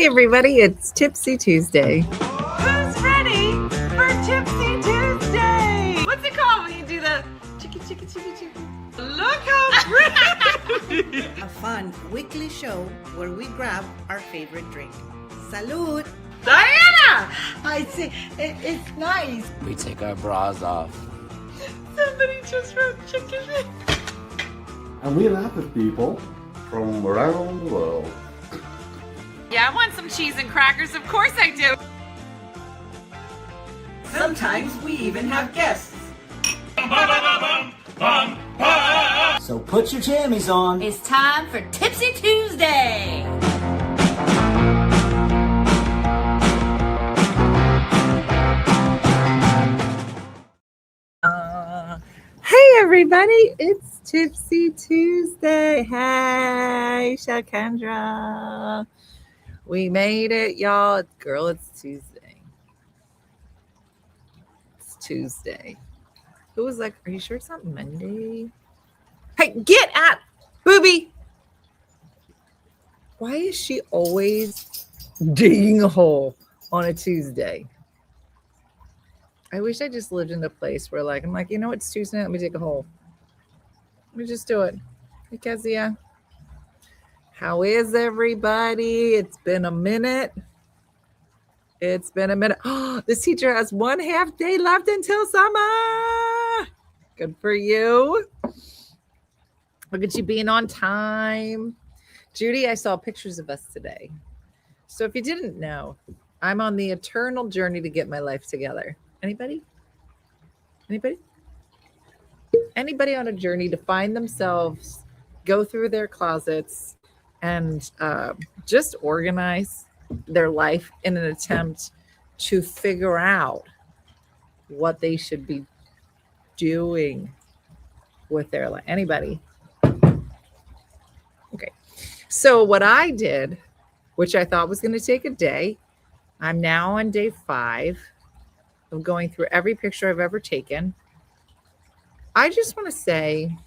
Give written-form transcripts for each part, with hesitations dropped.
Hey, everybody, it's Tipsy Tuesday. Who's ready for Tipsy Tuesday? What's it called when you do the chicky, chicky, chicky, chicky? Look how pretty! A fun weekly show where we grab our favorite drink. Salud! Diana! I see, it's nice. We take our bras off. Somebody just wrote chicken. And we laugh at people from around the world. Yeah, I want some cheese and crackers. Of course I do. Sometimes we even have guests. So put your jammies on. It's time for Tipsy Tuesday. Hey, everybody, it's Tipsy Tuesday. Hey, Shakendra. We made it, y'all. It's Tuesday. It's Tuesday. Who was like, are you sure it's not Monday? Hey, get at Booby. Why is she always digging a hole on a Tuesday? I wish I just lived in a place where I'm like, you know what, it's Tuesday, let me dig a hole. Let me just do it. Hey, Kezia. How is everybody? It's been a minute. Oh, this teacher has 1/2 day left until summer. Good for you. Look at you being on time. Judy, I saw pictures of us today. So if you didn't know, I'm on the eternal journey to get my life together. Anybody? Anybody on a journey to find themselves, go through their closets, and just organize their life in an attempt to figure out what they should be doing with their life. Anybody? Okay. So what I did, which I thought was going to take a day, I'm now on day 5 of going through every picture I've ever taken. I just want to say,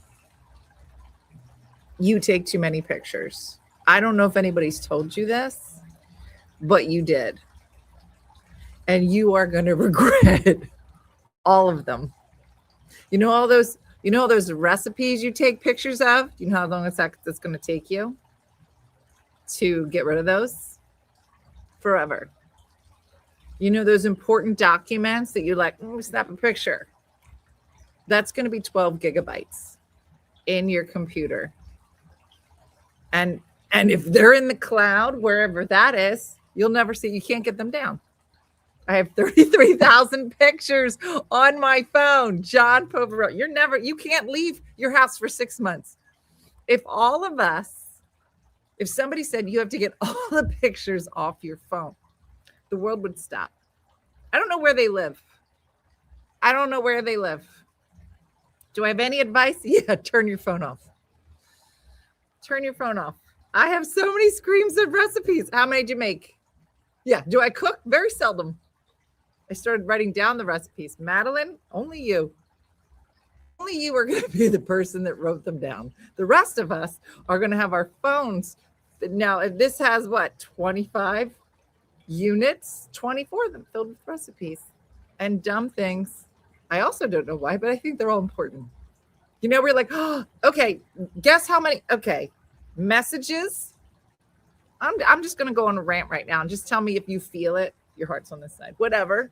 you take too many pictures. I don't know if anybody's told you this, but you did. And you are going to regret all of them. You know all those recipes you take pictures of? You know how long it's going to take you to get rid of those? Forever. You know those important documents that you're like, snap a picture. That's going to be 12 gigabytes in your computer. And if they're in the cloud, wherever that is, you'll never see, you can't get them down. I have 33,000 pictures on my phone. John Povero, you can't leave your house for 6 months. If somebody said you have to get all the pictures off your phone, the world would stop. I don't know where they live. Do I have any advice? Yeah, turn your phone off. I have so many screens of recipes. How many do you make? Yeah. Do I cook? Very seldom. I started writing down the recipes. Madeline, only you. Only you are going to be the person that wrote them down. The rest of us are going to have our phones. Now, if this has 25 units, 24 of them filled with recipes and dumb things. I also don't know why, but I think they're all important. We're like, oh, okay, guess how many? Okay, messages. I'm just going to go on a rant right now and just tell me if you feel it. Your heart's on this side, whatever.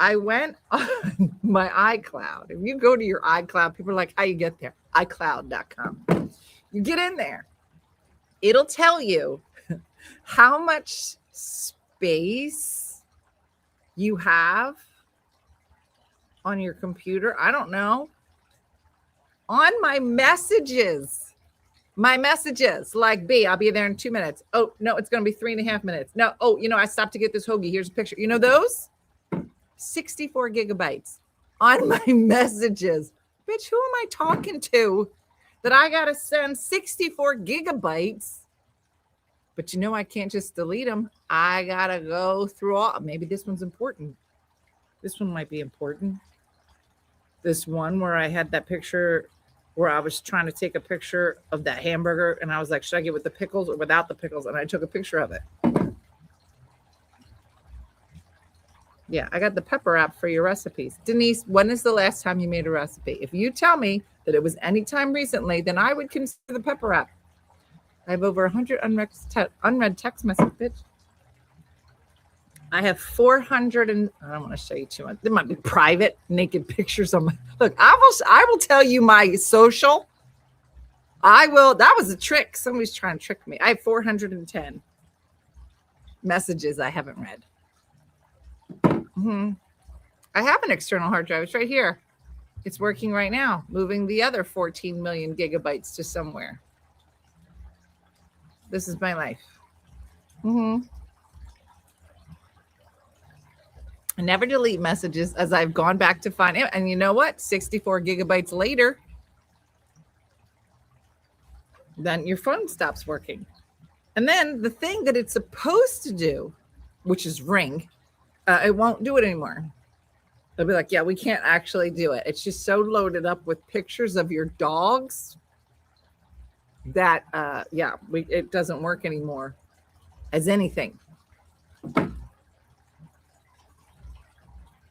I went on my iCloud. If you go to your iCloud, people are like, how you get there? iCloud.com. You get in there. It'll tell you how much space you have on your computer. I don't know. On my messages, like, B, I'll be there in 2 minutes. Oh, no, it's going to be 3.5 minutes. No, oh, I stopped to get this hoagie. Here's a picture. Those 64 gigabytes on my messages. Bitch, who am I talking to that I got to send 64 gigabytes? But I can't just delete them. I got to go through all. Maybe this one's important. This one might be important. This one where I had that picture where I was trying to take a picture of that hamburger and I was like, should I get with the pickles or without the pickles? And I took a picture of it. Yeah, I got the pepper app for your recipes. Denise, when is the last time you made a recipe? If you tell me that it was any time recently, then I would consider the pepper app. I have over 100 unread text messages, bitch. I have 400 and I don't want to show you too much. There might be private naked pictures on my look. I will tell you my social. I will. That was a trick. Somebody's trying to trick me. I have 410 messages I haven't read. I have an external hard drive. It's right here. It's working right now, moving the other 14 million gigabytes to somewhere. This is my life. I never delete messages as I've gone back to find it. And you know what? 64 gigabytes later, then your phone stops working. And then the thing that it's supposed to do, which is ring, it won't do it anymore. They'll be like, yeah, we can't actually do it. It's just so loaded up with pictures of your dogs that, it doesn't work anymore as anything.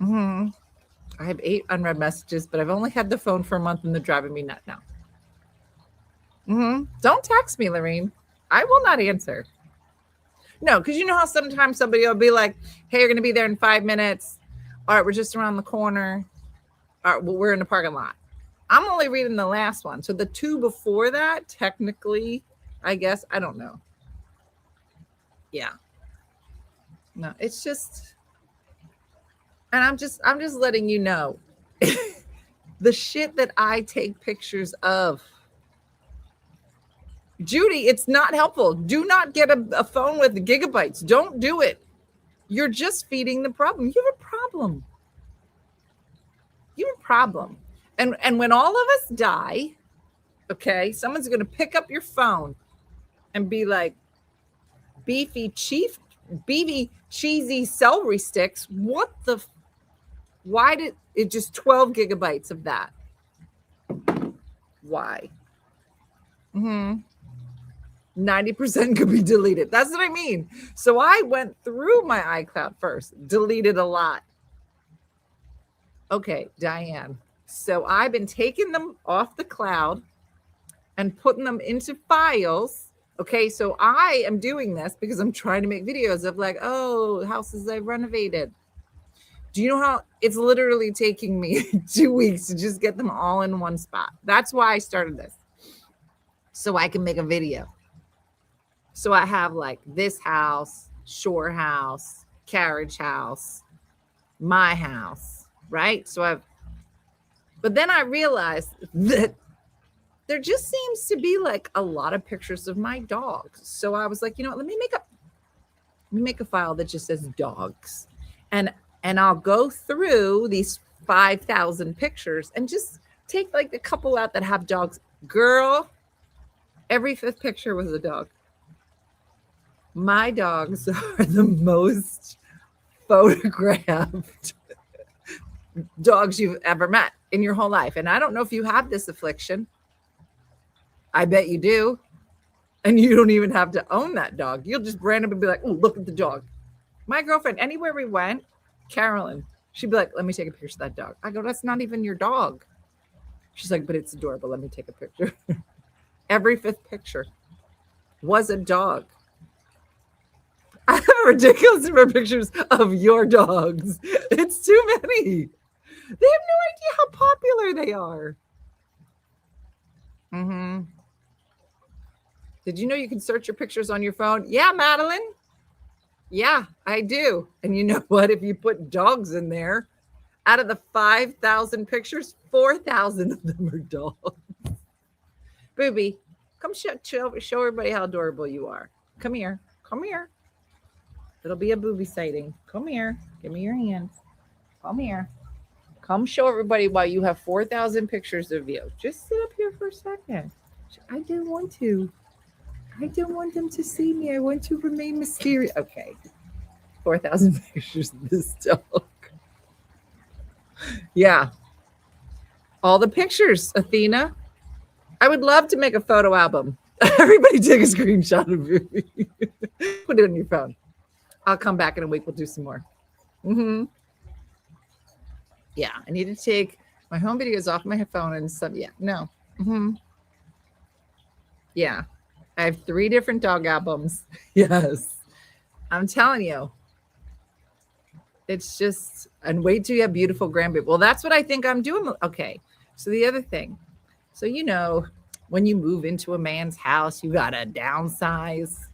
I have 8 unread messages, but I've only had the phone for a month and they're driving me nuts now. Don't text me, Lorene. I will not answer. No, because you know how sometimes somebody will be like, hey, you're going to be there in 5 minutes. All right, we're just around the corner. All right, well, we're in the parking lot. I'm only reading the last one. So the 2 before that, technically, I guess, I don't know. Yeah. No, it's just, and I'm just letting you know the shit that I take pictures of. Judy, it's not helpful. Do not get a phone with gigabytes. Don't do it. You're just feeding the problem. You have a problem. You have a problem. And when all of us die, okay, someone's going to pick up your phone and be like, beefy cheesy celery sticks. Why did it just 12 gigabytes of that? Why? 90% could be deleted. That's what I mean. So I went through my iCloud first, deleted a lot. Okay, Diane. So I've been taking them off the cloud and putting them into files. Okay, so I am doing this because I'm trying to make videos of like, oh, houses I've renovated. Do you know how it's literally taking me 2 weeks to just get them all in one spot? That's why I started this. So I can make a video. So I have like this house, shore house, carriage house, my house, right? But then I realized that there just seems to be like a lot of pictures of my dogs. So I was like, you know what, let me make a file that just says dogs. And I'll go through these 5,000 pictures and just take like a couple out that have dogs. Girl, every 5th picture was a dog. My dogs are the most photographed dogs you've ever met in your whole life. And I don't know if you have this affliction. I bet you do. And you don't even have to own that dog. You'll just randomly be like, oh, look at the dog. My girlfriend, anywhere we went, Carolyn, she'd be like, let me take a picture of that dog. I go, that's not even your dog. She's like, but it's adorable. Let me take a picture. Every 5th picture was a dog. I have a ridiculous number of pictures of your dogs. It's too many. They have no idea how popular they are. Did you know you can search your pictures on your phone? Yeah, Madeline. Yeah, I do. And you know what? If you put dogs in there, out of the 5,000 pictures, 4,000 of them are dogs. Booby, come show everybody how adorable you are. Come here. Come here. It'll be a booby sighting. Come here. Give me your hands. Come here. Come show everybody why you have 4,000 pictures of you. Just sit up here for a second. I don't want to. I don't want them to see me. I want to remain mysterious. Okay. 4,000 pictures of this dog. Yeah. All the pictures, Athena. I would love to make a photo album. Everybody take a screenshot of you. Put it on your phone. I'll come back in a week. We'll do some more. Yeah, I need to take my home videos off my phone and some. Yeah, no. Yeah, I have 3 different dog albums. Yes, I'm telling you. It's just, and wait till you have beautiful grandbaby. Well, that's what I think I'm doing. Okay, so the other thing. So, when you move into a man's house, you got to downsize.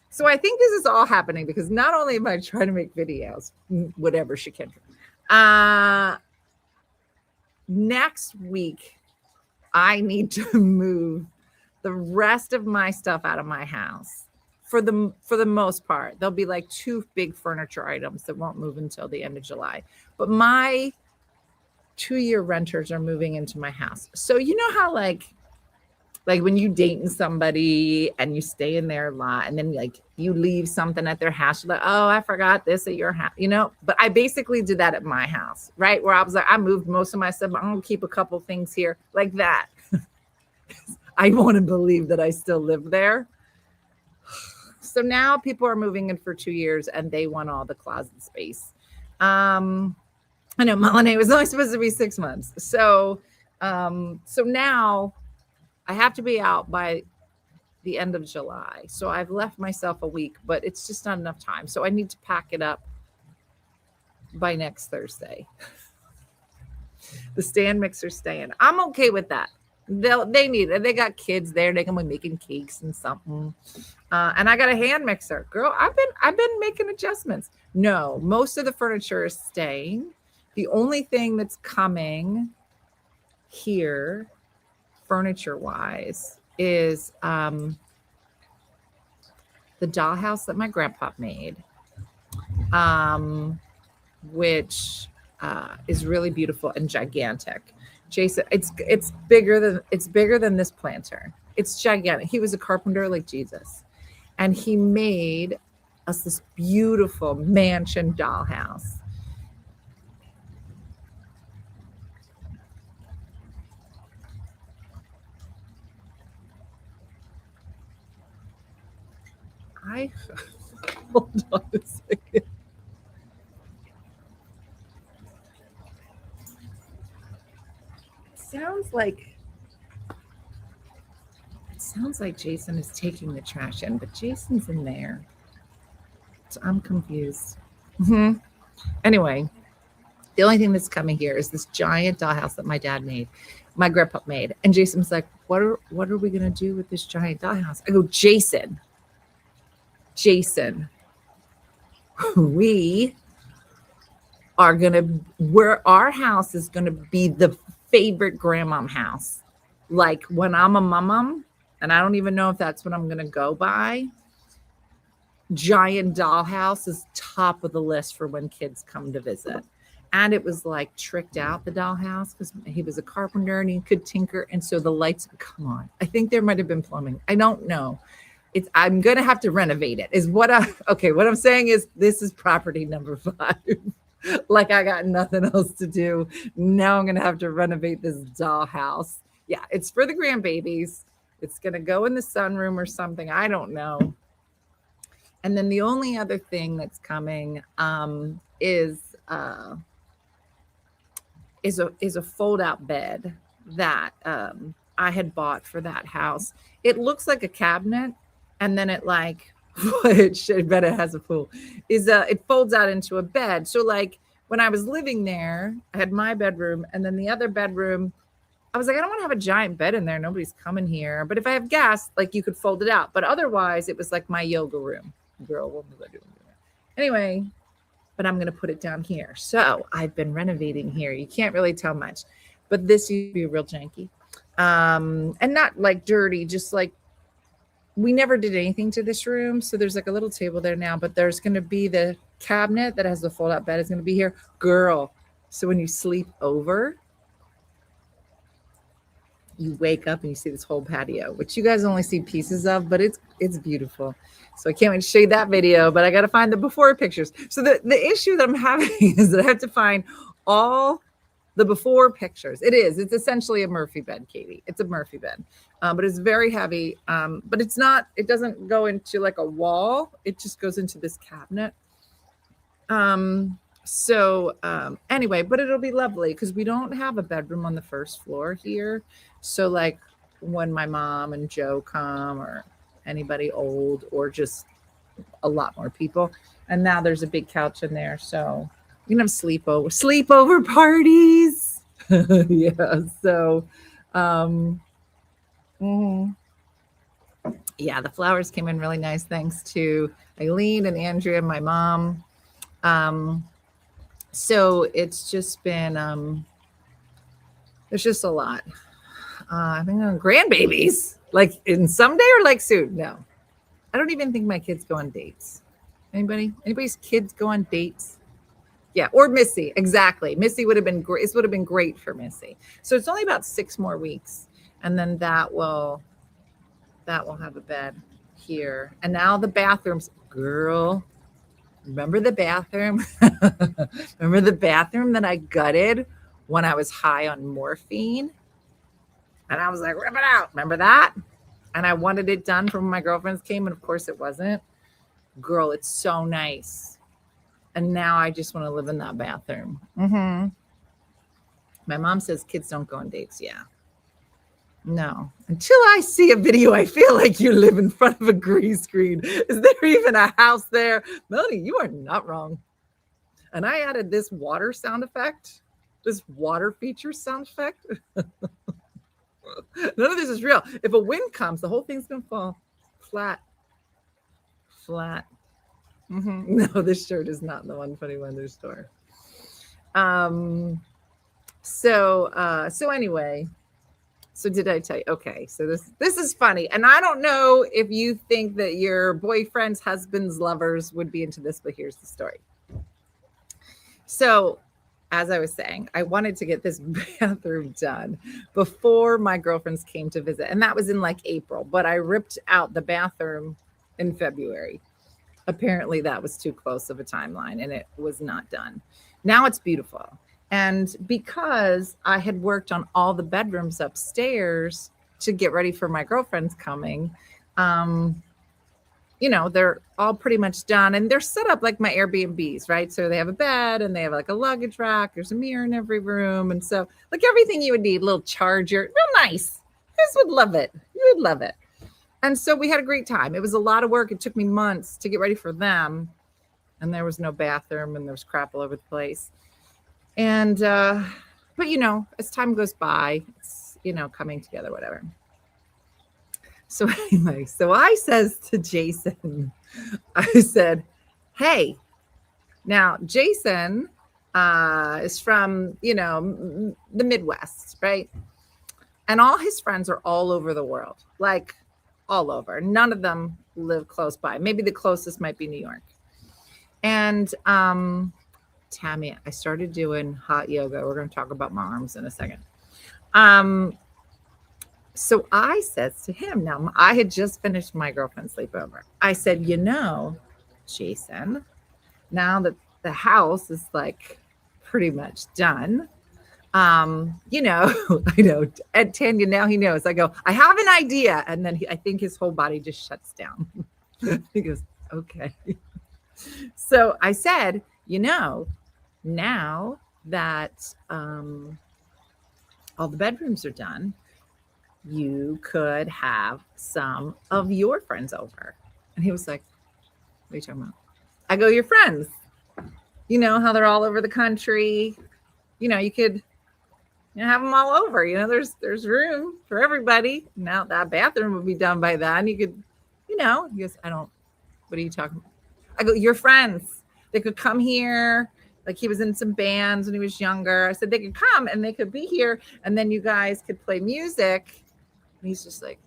So I think this is all happening because not only am I trying to make videos, whatever she can. Next week, I need to move the rest of my stuff out of my house. For the most part, there'll be like 2 big furniture items that won't move until the end of July. But my 2-year renters are moving into my house. So you know how like when you dating somebody and you stay in their lot and then like you leave something at their house, you're like, oh, I forgot this at your house, but I basically did that at my house, right? Where I was like, I moved most of my stuff, but I'm gonna keep a couple things here like that. I want to believe that I still live there. So now people are moving in for 2 years and they want all the closet space. I know Melanie was only supposed to be 6 months. So now I have to be out by the end of July. So I've left myself a week, but it's just not enough time. So I need to pack it up by next Thursday. The stand mixer's staying. I'm okay with that. They need it. They got kids there. They can be making cakes and something. And I got a hand mixer. Girl, I've been making adjustments. No, most of the furniture is staying. The only thing that's coming here furniture-wise is the dollhouse that my grandpa made, which is really beautiful and gigantic. Jason, it's bigger than this planter. It's gigantic. He was a carpenter like Jesus, and he made us this beautiful mansion dollhouse. Hold on a second. It sounds like Jason is taking the trash in, but Jason's in there. So I'm confused. Anyway, the only thing that's coming here is this giant dollhouse that my grandpa made. And Jason was like, what are we going to do with this giant dollhouse? I go, Jason, our house is going to be the favorite grandmom house. Like when I'm a mom, and I don't even know if that's what I'm going to go by. Giant dollhouse is top of the list for when kids come to visit. And it was like tricked out, the dollhouse, because he was a carpenter and he could tinker. And so the lights would come on. I think there might have been plumbing. I don't know. I'm going to have to renovate it what I'm saying is this is property number 5. Like I got nothing else to do. Now I'm going to have to renovate this dollhouse. Yeah, it's for the grandbabies. It's going to go in the sunroom or something. I don't know. And then the only other thing that's coming is a fold-out bed that I had bought for that house. It looks like a cabinet, and then it like, I bet it has a pool. It folds out into a bed. So like when I was living there, I had my bedroom, and then the other bedroom. I was like, I don't want to have a giant bed in there. Nobody's coming here. But if I have guests, like you could fold it out. But otherwise, it was like my yoga room. Girl, what was I doing? Anyway, but I'm going to put it down here. So I've been renovating here. You can't really tell much. But this used to be real janky. And not like dirty, just like we never did anything to this room. So there's like a little table there now. But there's going to be the cabinet that has the fold-out bed is going to be here. Girl, so when you sleep over, you wake up and you see this whole patio, which you guys only see pieces of, but it's beautiful. So I can't wait to show you that video, but I got to find the before pictures. So the issue that I'm having is that I have to find all the before pictures. It's essentially a Murphy bed, Katie. It's a Murphy bed. but it's very heavy. But it's not, it doesn't go into like a wall. It just goes into this cabinet. Anyway, but it'll be lovely because we don't have a bedroom on the first floor here. So like when my mom and Joe come or anybody old or just a lot more people. And now there's a big couch in there. So you can have sleepover parties. Yeah. So, yeah, the flowers came in really nice. Thanks to Eileen and Andrea, my mom. So it's just been, there's just a lot. I think grandbabies, like in someday or like soon. No, I don't even think my kids go on dates. Anybody's kids go on dates? Yeah. Or Missy. Exactly. Missy would have been great. This would have been great for Missy. So it's only about 6 more weeks. And then that will have a bed here. And now the bathrooms, girl, remember the bathroom? Remember the bathroom that I gutted when I was high on morphine? And I was like, rip it out. Remember that? And I wanted it done for when my girlfriends came. And of course it wasn't. Girl, it's so nice. And now I just want to live in that bathroom. My mom says kids don't go on dates. Yeah. No. Until I see a video, I feel like you live in front of a green screen. Is there even a house there? Melanie, you are not wrong. And I added this water sound effect, this water feature sound effect. None of this is real. If a wind comes, the whole thing's going to fall flat. No, this shirt is not in the One Funny Wonder store. So anyway, so did I tell you? Okay, so this is funny, and I don't know if you think that your boyfriend's husband's lovers would be into this, but here's the story. So, as I was saying, I wanted to get this bathroom done before my girlfriends came to visit, and that was in like April. But I ripped out the bathroom in February. Apparently, that was too close of a timeline, and it was not done. Now it's beautiful. And because I had worked on all the bedrooms upstairs to get ready for my girlfriends coming, they're all pretty much done. And they're set up like my Airbnbs, right? So they have a bed and they have like a luggage rack. There's a mirror in every room. And so like everything you would need, a little charger, real nice. You guys would love it. You would love it. And so we had a great time. It was a lot of work. It took me months to get ready for them. And there was no bathroom and there was crap all over the place. And, but as time goes by, it's, coming together, whatever. So anyway, so I says to Jason, I said, hey, now Jason is from, the Midwest, right? And all his friends are all over the world, like all over. None of them live close by. Maybe the closest might be New York. And, Tammy, I started doing hot yoga. We're going to talk about my arms in a second. So I says to him, now I had just finished my girlfriend's sleepover. I said, Jason, now that the house is like pretty much done, I know, Ed Tanya, now he knows. I go, I have an idea. And then I think his whole body just shuts down. He goes, okay. So I said, now that all the bedrooms are done, you could have some of your friends over. And he was like, what are you talking about? I go, your friends. You know how they're all over the country. You could have them all over. There's room for everybody. Now that bathroom would be done by then. You could, he goes, what are you talking about? I go, your friends. They could come here. Like he was in some bands when he was younger. I said they could come and they could be here. And then you guys could play music. And he's just like,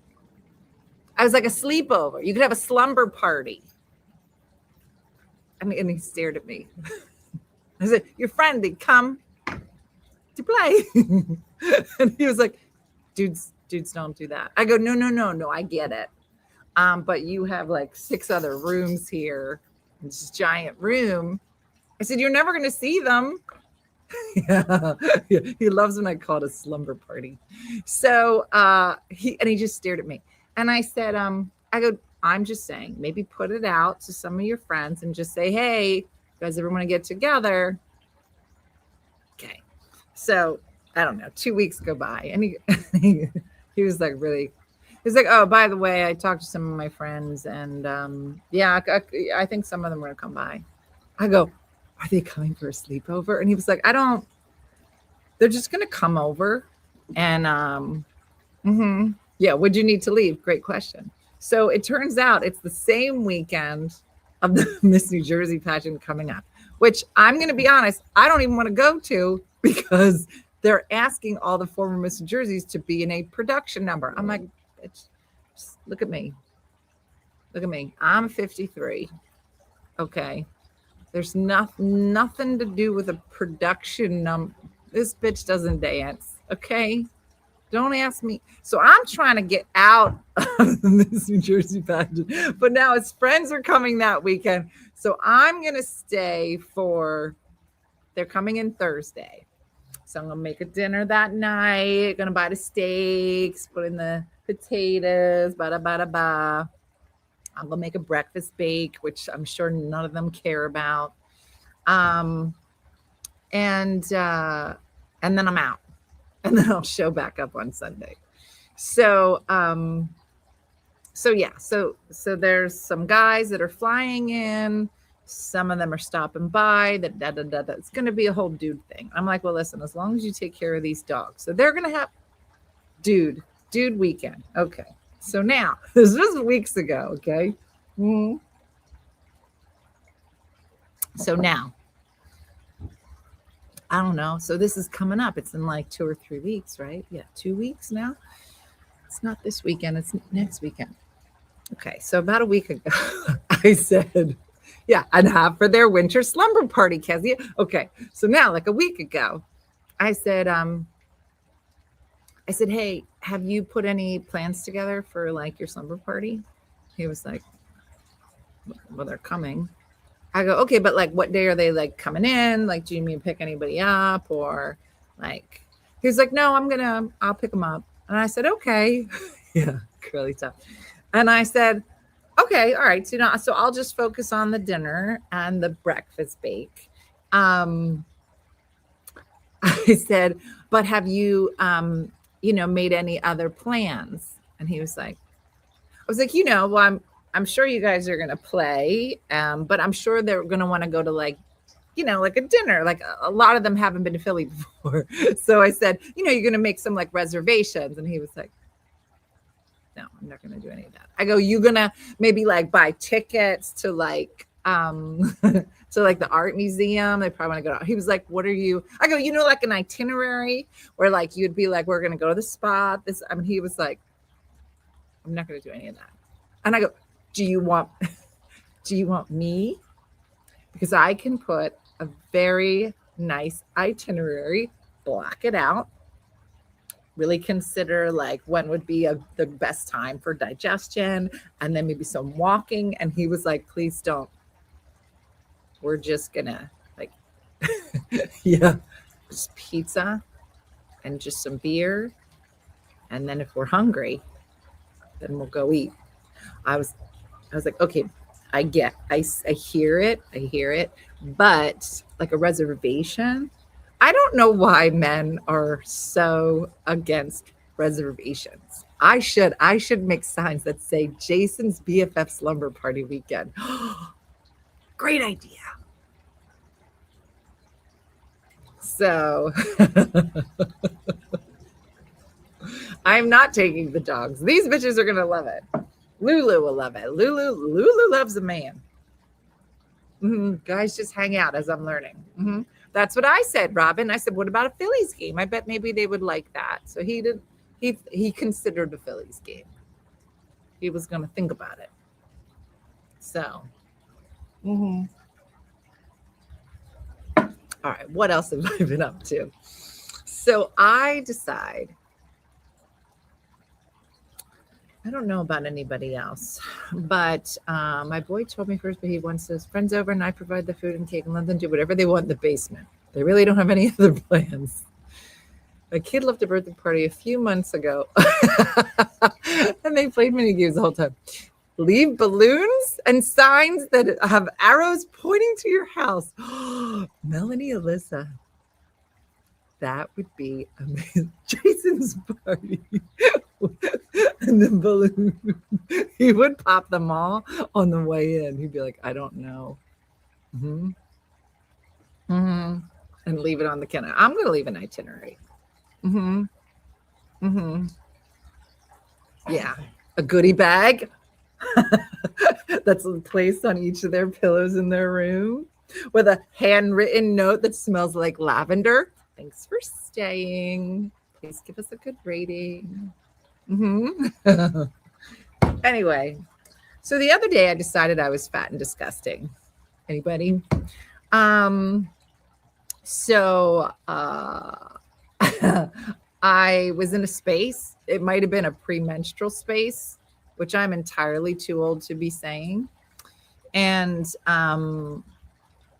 I was like a sleepover. You could have a slumber party. And he stared at me. I said, your friend, they'd come to play. And he was like, dudes don't do that. I go, no, I get it. But you have like 6 other rooms here. It's this giant room. I said, you're never going to see them. Yeah. He loves when I call it a slumber party. So he just stared at me. And I said, I go, I'm just saying, maybe put it out to some of your friends and just say, hey, you guys ever want to get together? Okay. So I don't know, 2 weeks go by and he was like really, he's like, oh, by the way, I talked to some of my friends and yeah, I think some of them are going to come by. I go, are they coming for a sleepover? And he was like, they're just going to come over and yeah, would you need to leave? Great question. So it turns out it's the same weekend of the Miss New Jersey pageant coming up, which I'm going to be honest, I don't even want to go to because they're asking all the former Miss New Jerseys to be in a production number. I'm like, bitch, just look at me. Look at me. I'm 53. Okay. There's nothing to do with a production number. This bitch doesn't dance. Okay. Don't ask me. So I'm trying to get out of this New Jersey pageant, but now his friends are coming that weekend. So I'm going to stay they're coming in Thursday. So I'm going to make a dinner that night. Going to buy the steaks, put in the potatoes, ba-da-ba-da-ba. I'm going to make a breakfast bake, which I'm sure none of them care about. And then I'm out. And then I'll show back up on Sunday. So yeah, so there's some guys that are flying in. Some of them are stopping by. It's going to be a whole dude thing. I'm like, well, listen, as long as you take care of these dogs. So they're going to have dude weekend. Okay. So now, this was weeks ago. Okay. Mm-hmm. So now, I don't know. So this is coming up. It's in like 2 or 3 weeks, right? Yeah, 2 weeks now. It's not this weekend. It's next weekend. Okay. So about a week ago, I said, yeah, and have for their winter slumber party, Kezia. Okay. So now, like a week ago, I said, hey, have you put any plans together for like your slumber party? He was like, well, they're coming. I go, okay, but like what day are they like coming in? Like, do you mean pick anybody up or like, he was like, no, I'll pick them up. And I said, okay. Yeah, curly top. And I said, okay, all right. So I'll just focus on the dinner and the breakfast bake. I said, but have you, made any other plans? And he was like, I was like, well, I'm sure you guys are going to play, but I'm sure they're going to want to go to like a dinner. Like a lot of them haven't been to Philly before. So I said, you're going to make some like reservations. And he was like, no, I'm not going to do any of that. I go, you going to maybe like buy tickets to like, to like the art museum. They probably want to go. He was like, what are you? I go, like an itinerary where like, you'd be like, we're going to go to the spot. He was like, I'm not going to do any of that. And I go, do you want me? Because I can put a very nice itinerary, block it out, really consider like when would be the best time for digestion and then maybe some walking. And he was like, please don't. We're just gonna like, yeah, just pizza and just some beer. And then if we're hungry, then we'll go eat. I was like, okay, I hear it, but like a reservation, I don't know why men are so against reservations. I should make signs that say Jason's BFF slumber party weekend. Great idea. So I'm not taking the dogs. These bitches are gonna love it. Lulu will love it. Lulu loves a man. Guys just hang out, as I'm learning. That's what I said, Robin. I said, what about a Phillies game? I bet maybe they would like that. So he did. He considered a Phillies game. He was going to think about it. So, all right. What else have I been up to? So I decide. I don't know about anybody else, but my boy told me first, but he wants his friends over and I provide the food and cake and let them do whatever they want in the basement. They really don't have any other plans. My kid left a birthday party a few months ago, and they played mini games the whole time. Leave balloons and signs that have arrows pointing to your house. Melanie, Alyssa, that would be amazing. Jason's party and the balloon. He would pop them all on the way in. He'd be like, I don't know. And leave it on the counter. I'm going to leave an itinerary. Yeah. A goodie bag. That's placed on each of their pillows in their room with a handwritten note that smells like lavender. Thanks for staying. Please give us a good rating. Anyway, so the other day I decided I was fat and disgusting. Anybody? So I was in a space. It might have been a premenstrual space, which I'm entirely too old to be saying. And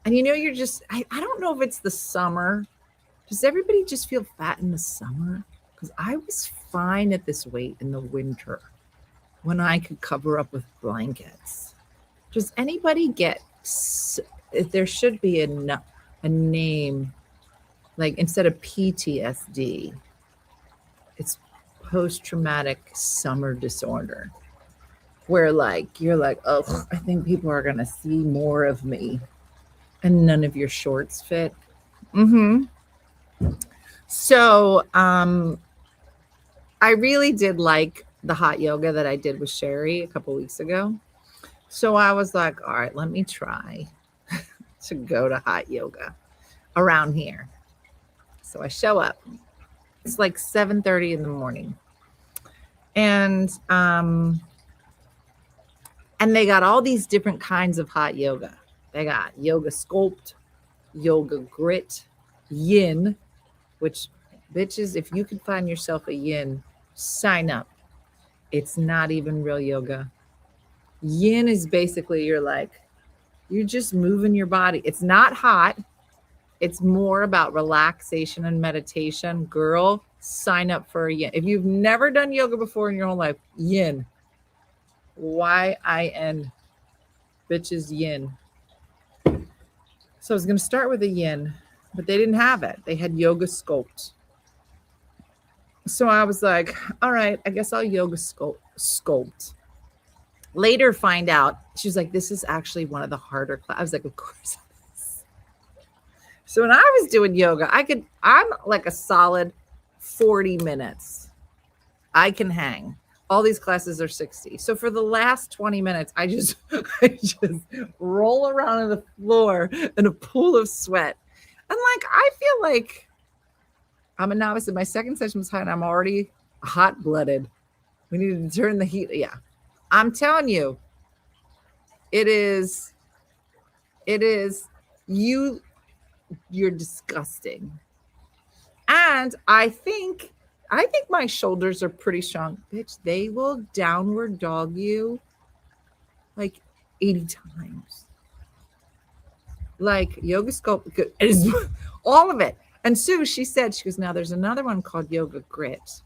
you're just, I don't know if it's the summer. Does everybody just feel fat in the summer? Because I was fine at this weight in the winter when I could cover up with blankets. Does anybody get, there should be a name, like instead of PTSD, it's post-traumatic summer disorder, where like you're like, oh, I think people are gonna see more of me, and none of your shorts fit. So I really did like the hot yoga that I did with Sherry a couple weeks ago. So I was like, all right, let me try to go to hot yoga around here. So I show up. It's like 7:30 in the morning. And they got all these different kinds of hot yoga. They got yoga sculpt, yoga grit, yin, which bitches, if you could find yourself a yin, sign up. It's not even real yoga. Yin is basically you're just moving your body. It's not hot. It's more about relaxation and meditation. Girl, sign up for a yin. If you've never done yoga before in your whole life, yin. Y-I-N. Bitches, yin. So I was going to start with a yin, but they didn't have it. They had yoga sculpt. So I was like, all right, I guess I'll yoga sculpt. Later find out, she was like, this is actually one of the harder classes. I was like, of course it is. So when I was doing yoga, I'm like a solid 40 minutes. I can hang. All these classes are 60. So for the last 20 minutes, I just roll around on the floor in a pool of sweat. And I feel like I'm a novice, and my second session was hot, and I'm already hot-blooded. We needed to turn the heat. Yeah. I'm telling you, you're disgusting. And I think my shoulders are pretty strong. Bitch, they will downward dog you like 80 times. Like yoga sculpt is all of it. And Sue, she goes, now there's another one called yoga grit,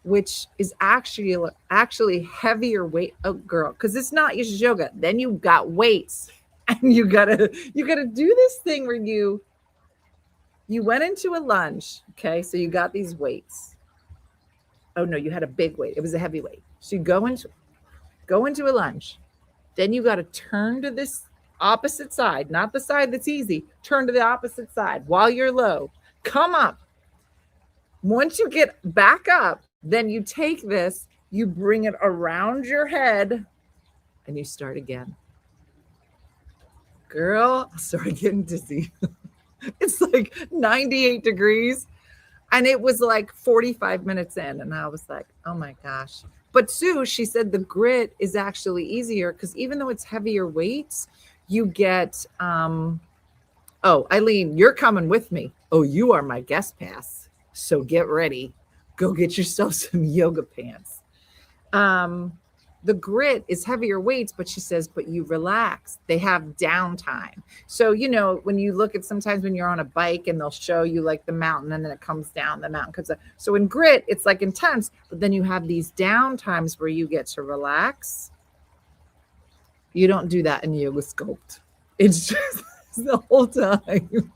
which is actually heavier weight. Oh, girl, because it's not just yoga. Then you got weights, and you gotta do this thing where you went into a lunge. Okay, so you got these weights. Oh no, you had a big weight. It was a heavy weight. So you go into a lunge. Then you got to turn to this opposite side, not the side that's easy. Turn to the opposite side while you're low. Come up. Once you get back up, then you take this, you bring it around your head, and you start again. Girl, I started getting dizzy. It's like 98 degrees. And it was like 45 minutes in. And I was like, oh my gosh. But Sue, she said the grit is actually easier because even though it's heavier weights, you get, oh, Eileen, you're coming with me. Oh, you are my guest pass. So get ready. Go get yourself some yoga pants. The grit is heavier weights, but she says, but you relax. They have downtime. So, when you look at sometimes when you're on a bike and they'll show you like the mountain and then it comes down, the mountain comes up. So in grit, it's like intense, but then you have these down times where you get to relax. You don't do that in yoga sculpt. It's just the whole time.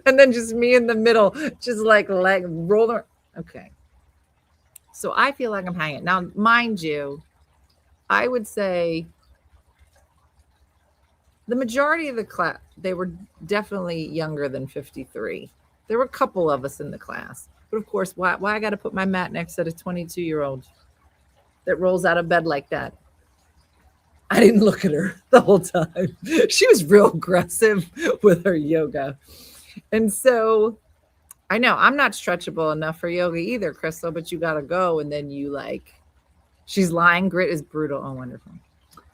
And then just me in the middle, just like rolling. Okay. So I feel like I'm hanging. Now, mind you, I would say the majority of the class, they were definitely younger than 53. There were a couple of us in the class. But of course, why I got to put my mat next to a 22-year-old that rolls out of bed like that? I didn't look at her the whole time. She was real aggressive with her yoga. And so I know I'm not stretchable enough for yoga either, Crystal, but you got to go. And then you she's lying. Grit is brutal. Oh, wonderful.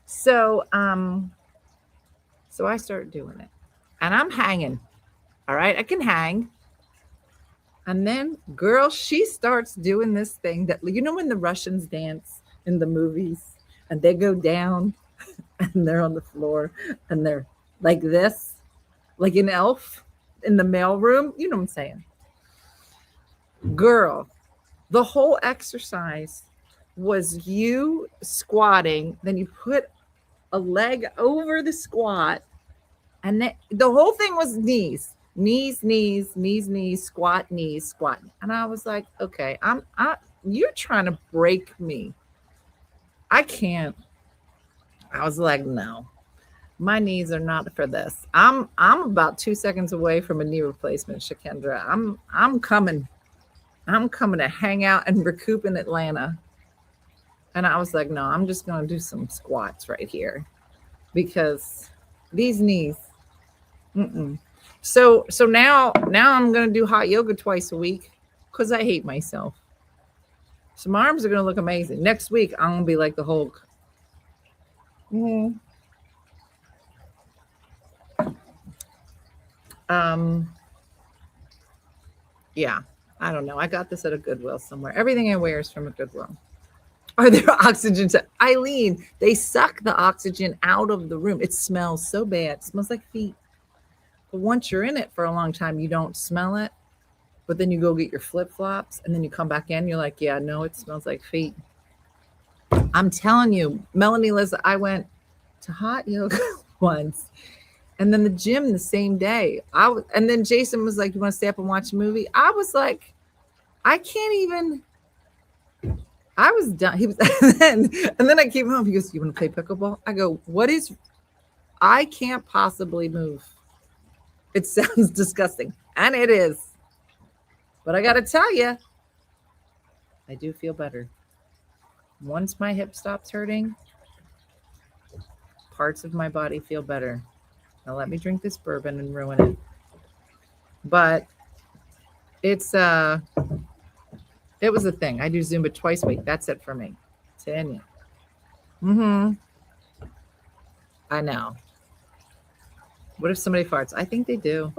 So, so I started doing it and I'm hanging. All right. I can hang. And then girl, she starts doing this thing that, when the Russians dance in the movies and they go down and they're on the floor and they're like this, like an elf in the mailroom. You know what I'm saying? Girl, the whole exercise was you squatting, then you put a leg over the squat, and then the whole thing was knees, squat, knees, squat. And I was like, okay, you're trying to break me. I can't. I was like, no, my knees are not for this. I'm about 2 seconds away from a knee replacement, Shakendra. I'm coming to hang out and recoup in Atlanta. And I was like, no, I'm just going to do some squats right here because these knees. So now I'm going to do hot yoga twice a week because I hate myself. So my arms are going to look amazing. Next week, I'm going to be like the Hulk. Yeah, I don't know. I got this at a Goodwill somewhere. Everything I wear is from a Goodwill. Are there oxygen? Eileen, they suck the oxygen out of the room. It smells so bad. It smells like feet. But once you're in it for a long time, you don't smell it. But then you go get your flip-flops and then you come back in. You're like, yeah, no, it smells like feet. I'm telling you, Melanie, Liz, I went to hot yoga once and then the gym the same day. And then Jason was like, you want to stay up and watch a movie? I was like, I can't even. I was done. He was, and then I came home. He goes, you want to play pickleball? I go, I can't possibly move. It sounds disgusting. And it is. But I got to tell you, I do feel better. Once my hip stops hurting, parts of my body feel better. Now let me drink this bourbon and ruin it. But it's it was a thing. I do Zumba twice a week. That's it for me. Tanya. I know. What if somebody farts? I think they do.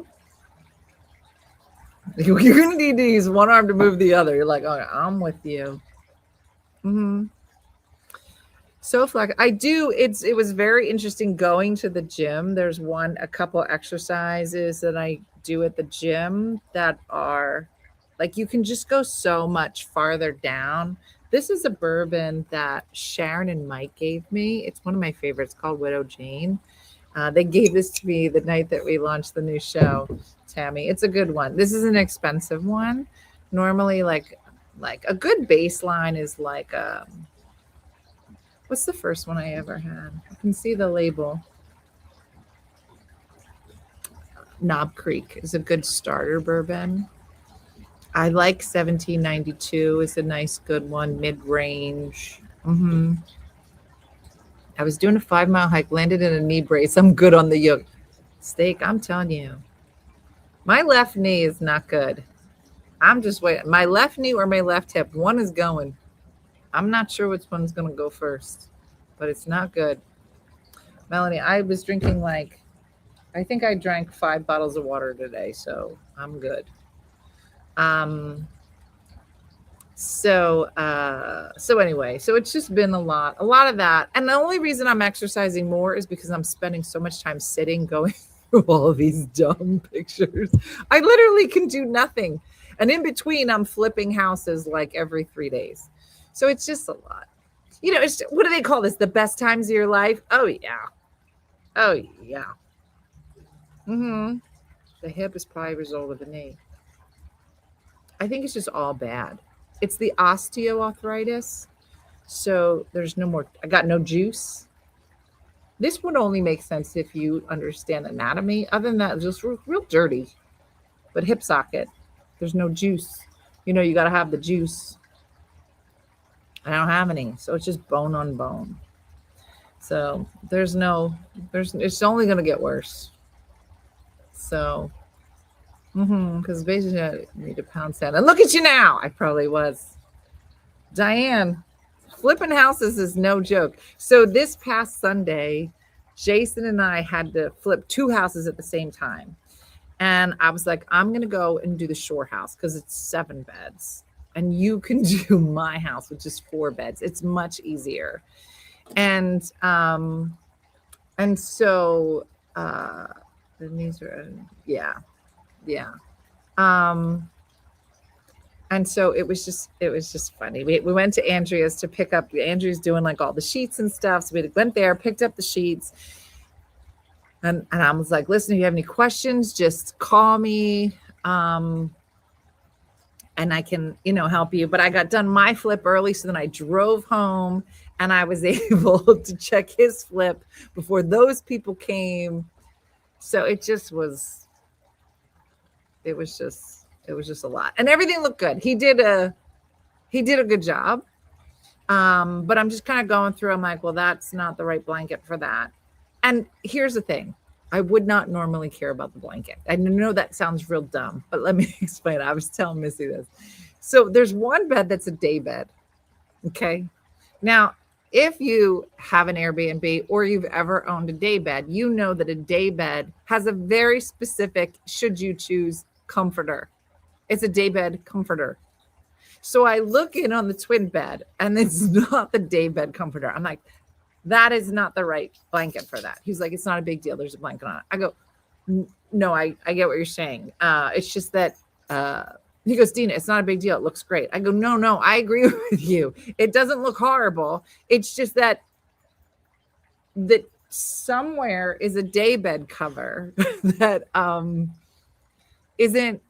You're gonna need to use one arm to move the other. You're like, oh, I'm with you. So flex. I do. It was very interesting going to the gym. There's a couple exercises that I do at the gym that are like you can just go so much farther down. This is a bourbon that Sharon and Mike gave me. It's one of my favorites called Widow Jane. They gave this to me the night that we launched the new show, Tammy. It's a good one. This is an expensive one. Normally, like a good baseline is like what's the first one I ever had? I can see the label. Knob Creek is a good starter bourbon. I like 1792 is a nice good one, mid-range. I was doing a 5-mile hike, landed in a knee brace. I'm good on the yoke. Steak, I'm telling you. My left knee is not good. I'm just waiting. My left knee or my left hip, one is going. I'm not sure which one's going to go first, but it's not good. Melanie, I was drinking I think I drank 5 bottles of water today, so I'm good. So anyway, so it's just been a lot of that. And the only reason I'm exercising more is because I'm spending so much time sitting going through all of these dumb pictures. I literally can do nothing. And in between, I'm flipping houses like every 3 days. So it's just a lot. You know, it's, what do they call this? The best times of your life? Oh, yeah. Oh, yeah. Mm-hmm. The hip is probably a result of the knee. I think it's just all bad. It's the osteoarthritis. So there's no more, I got no juice. This would only make sense if you understand anatomy. Other than that, it's just real dirty. But hip socket, there's no juice. You know, you got to have the juice. I don't have any. So it's just bone on bone. So it's only going to get worse. So, because basically I need to pound sand. And look at you now. I probably was. Diane, flipping houses is no joke. So this past Sunday, Jason and I had to flip 2 houses at the same time. And I was like, I'm going to go and do the shore house because it's 7 beds. And you can do my house, which is 4 beds. It's much easier. And so the knees are, yeah. And so it was just funny. We went to Andrea's to pick up. Andrea's doing like all the sheets and stuff. So we went there, picked up the sheets. And I was like, listen, if you have any questions, just call me. And I can, help you. But I got done my flip early. So then I drove home and I was able to check his flip before those people came. So it was just a lot. And everything looked good. He did a good job. But I'm just kind of going through. I'm like, well, that's not the right blanket for that. And here's the thing. I would not normally care about the blanket. I know that sounds real dumb, but let me explain. I was telling Missy this. So there's one bed that's a day bed. Okay. Now, if you have an Airbnb or you've ever owned a day bed, you know that a day bed has a very specific, should you choose, comforter. It's a day bed comforter. So I look in on the twin bed and it's not the day bed comforter. I'm like, that is not the right blanket for that. He's like, it's not a big deal. There's a blanket on it. I go, no, I get what you're saying. It's just that, he goes, Dina, it's not a big deal. It looks great. I go, no, I agree with you. It doesn't look horrible. It's just that somewhere is a day bed cover that isn't,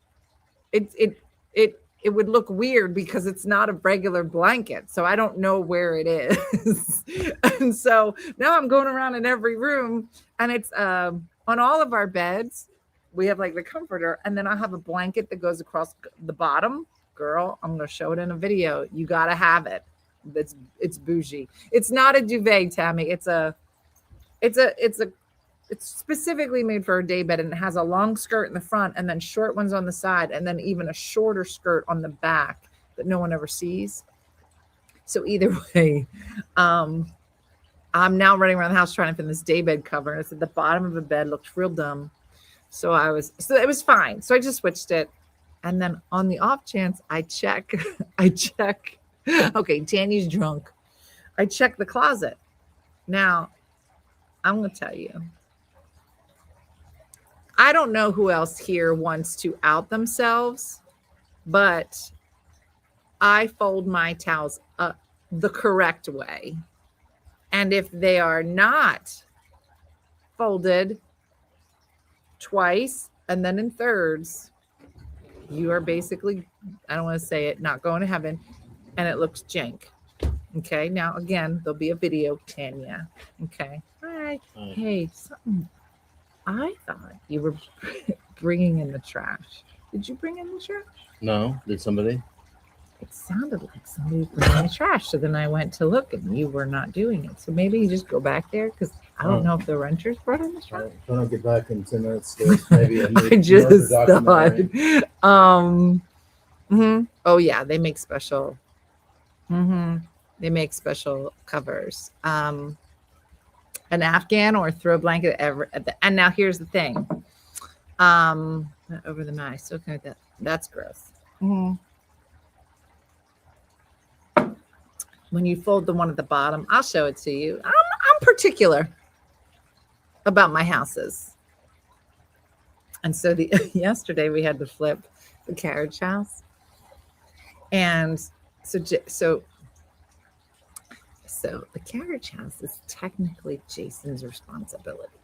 it would look weird because it's not a regular blanket. So I don't know where it is. And so now I'm going around in every room and it's on all of our beds. We have like the comforter and then I have a blanket that goes across the bottom. Girl, I'm going to show it in a video. You got to have it. It's bougie. It's not a duvet, Tammy. It's specifically made for a day bed and it has a long skirt in the front and then short ones on the side and then even a shorter skirt on the back that no one ever sees. So either way, I'm now running around the house trying to find this day bed cover. And it's at the bottom of the bed, looked real dumb. So it was fine. So I just switched it. And then on the off chance, I check. Okay, Tanya's drunk. I check the closet. Now, I'm going to tell you. I don't know who else here wants to out themselves, but I fold my towels up the correct way. And if they are not folded twice and then in thirds, you are basically, I don't want to say it, not going to heaven, and it looks jank. Okay, now again, there'll be a video, Tanya. Okay, hi. Hey, something. I thought you were bringing in the trash. Did you bring in the trash? No. Did somebody? It sounded like somebody was bringing in the trash. So then I went to look and you were not doing it. So maybe you just go back there because I don't know if the renters brought in the trash. When I get back in 10 minutes, maybe a new I just documentary. thought. Oh yeah, they make special. They make special covers. An Afghan or throw a blanket and now here's the thing. Over the mat, I still kind of that. That's gross. when you fold the one at the bottom, I'll show it to you. I'm particular about my houses. And so yesterday we had to flip the carriage house. And so the carriage house is technically Jason's responsibility.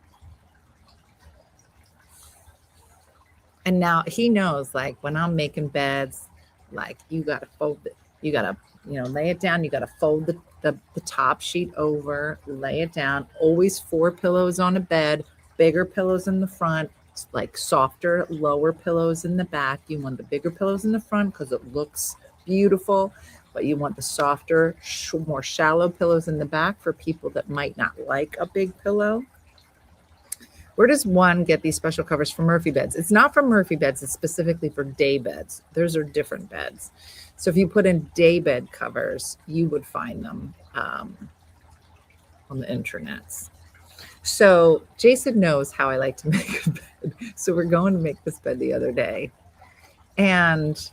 And now he knows, like, when I'm making beds, like, you got to fold it. You got to, lay it down. You got to fold the top sheet over, lay it down. Always 4 pillows on a bed, bigger pillows in the front, like softer, lower pillows in the back. You want the bigger pillows in the front because it looks beautiful, but you want the softer, more shallow pillows in the back for people that might not like a big pillow. Where does one get these special covers for Murphy beds? It's not for Murphy beds. It's specifically for day beds. Those are different beds. So if you put in day bed covers, you would find them on the internets. So Jason knows how I like to make a bed. So we're going to make this bed the other day. And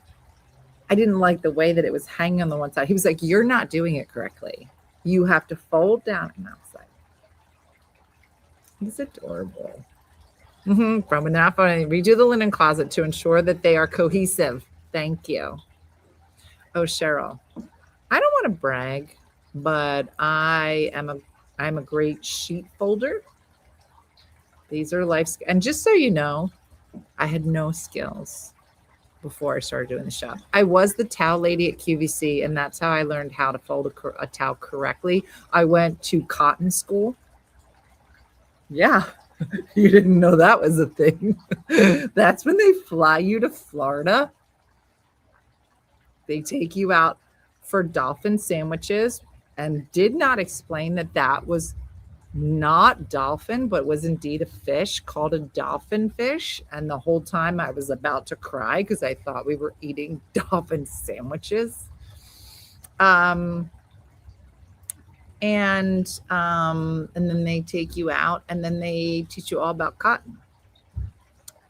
I didn't like the way that it was hanging on the one side. He was like, "You're not doing it correctly. You have to fold down." And I was like, he's adorable. From enough, I redo the linen closet to ensure that they are cohesive. Thank you. Oh, Cheryl, I don't want to brag, but I'm a great sheet folder. These are life, and just so you know, I had no skills before I started doing the shop. I was the towel lady at QVC, and that's how I learned how to fold a towel correctly. I went to cotton school. Yeah, you didn't know that was a thing. That's when they fly you to Florida. They take you out for dolphin sandwiches and did not explain that was not dolphin, but was indeed a fish called a dolphin fish. And the whole time I was about to cry because I thought we were eating dolphin sandwiches. And then they take you out and then they teach you all about cotton.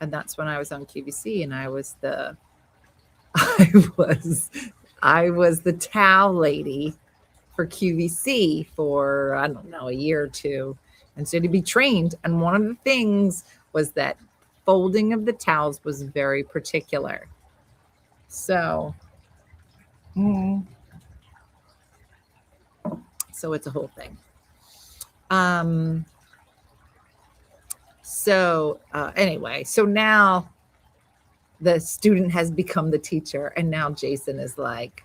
And that's when I was on QVC, and I was the towel lady for QVC for, I don't know, a year or two. And so to be trained. And one of the things was that folding of the towels was very particular. So, so it's a whole thing. Anyway, so now the student has become the teacher, and now Jason is like,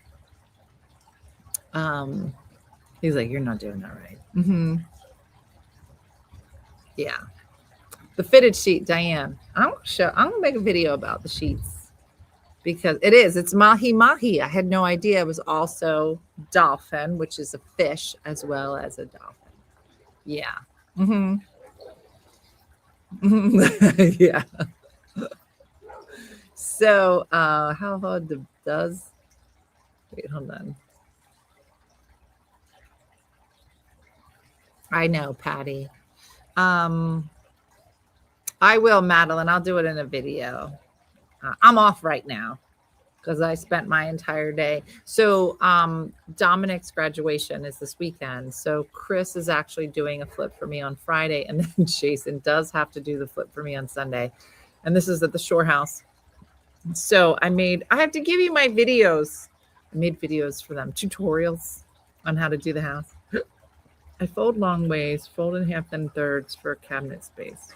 he's like, "You're not doing that right." Yeah. The fitted sheet, Diane. I'm gonna make a video about the sheets because it's mahi-mahi. I had no idea it was also dolphin, which is a fish as well as a dolphin. Yeah. Yeah. So how hard does wait, hold on. I know, Patty. I will, Madeline. I'll do it in a video. I'm off right now because I spent my entire day. So Dominic's graduation is this weekend. So Chris is actually doing a flip for me on Friday. And then Jason does have to do the flip for me on Sunday. And this is at the Shore House. So I have to give you my videos. I made videos for them, tutorials on how to do the house. I fold long ways, fold in half then thirds for cabinet space.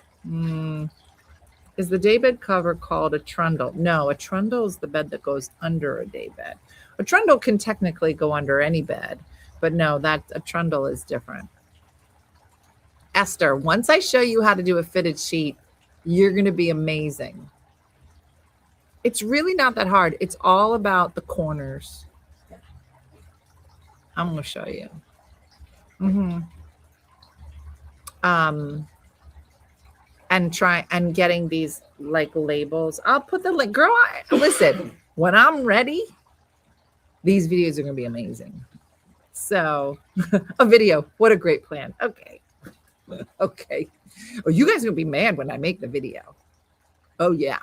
Is the daybed cover called a trundle? No, a trundle is the bed that goes under a daybed. A trundle can technically go under any bed, but no, a trundle is different. Esther, once I show you how to do a fitted sheet, you're going to be amazing. It's really not that hard. It's all about the corners. I'm going to show you. And getting these like labels. I'll put the link. Girl, listen, when I'm ready, these videos are going to be amazing. So a video. What a great plan. Okay. Okay. Oh, you guys are going to be mad when I make the video. Oh, yeah.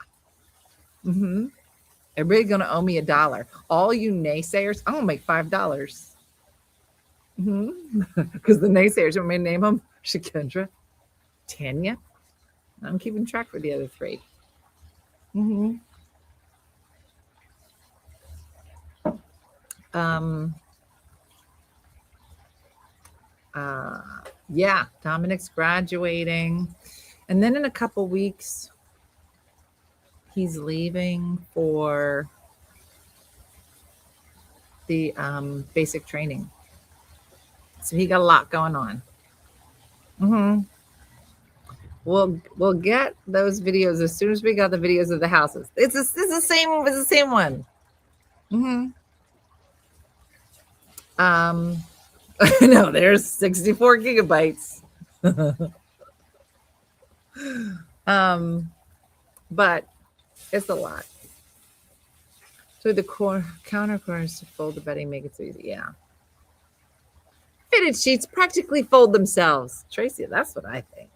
Everybody's going to owe me $1. All you naysayers, I'm going to make $5. Because the naysayers, you want me to name them? Shakendra, Tanya. I'm keeping track for the other three. Yeah, Dominic's graduating. And then in a couple weeks, he's leaving for the basic training. So he got a lot going on. We'll get those videos as soon as we got the videos of the houses. It's the same one. No, there's 64 gigabytes. But it's a lot. So the counter corners to fold the bedding, make it so easy. Yeah. Fitted sheets practically fold themselves. Tracy, that's what I think.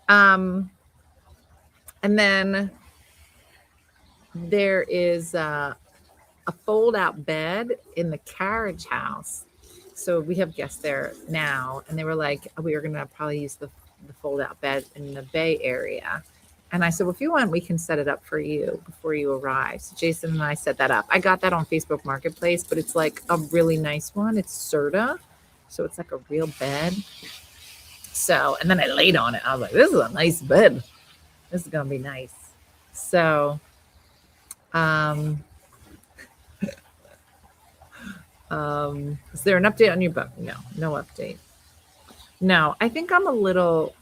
And then there is a fold-out bed in the carriage house. So we have guests there now, and they were like, we are going to probably use the fold-out bed in the Bay Area. And I said, well, if you want, we can set it up for you before you arrive. So Jason and I set that up. I got that on Facebook Marketplace, but it's like a really nice one. It's Serta. So it's like a real bed. So, and then I laid on it. I was like, this is a nice bed. This is going to be nice. So, is there an update on your book? No update. No, I think I'm a little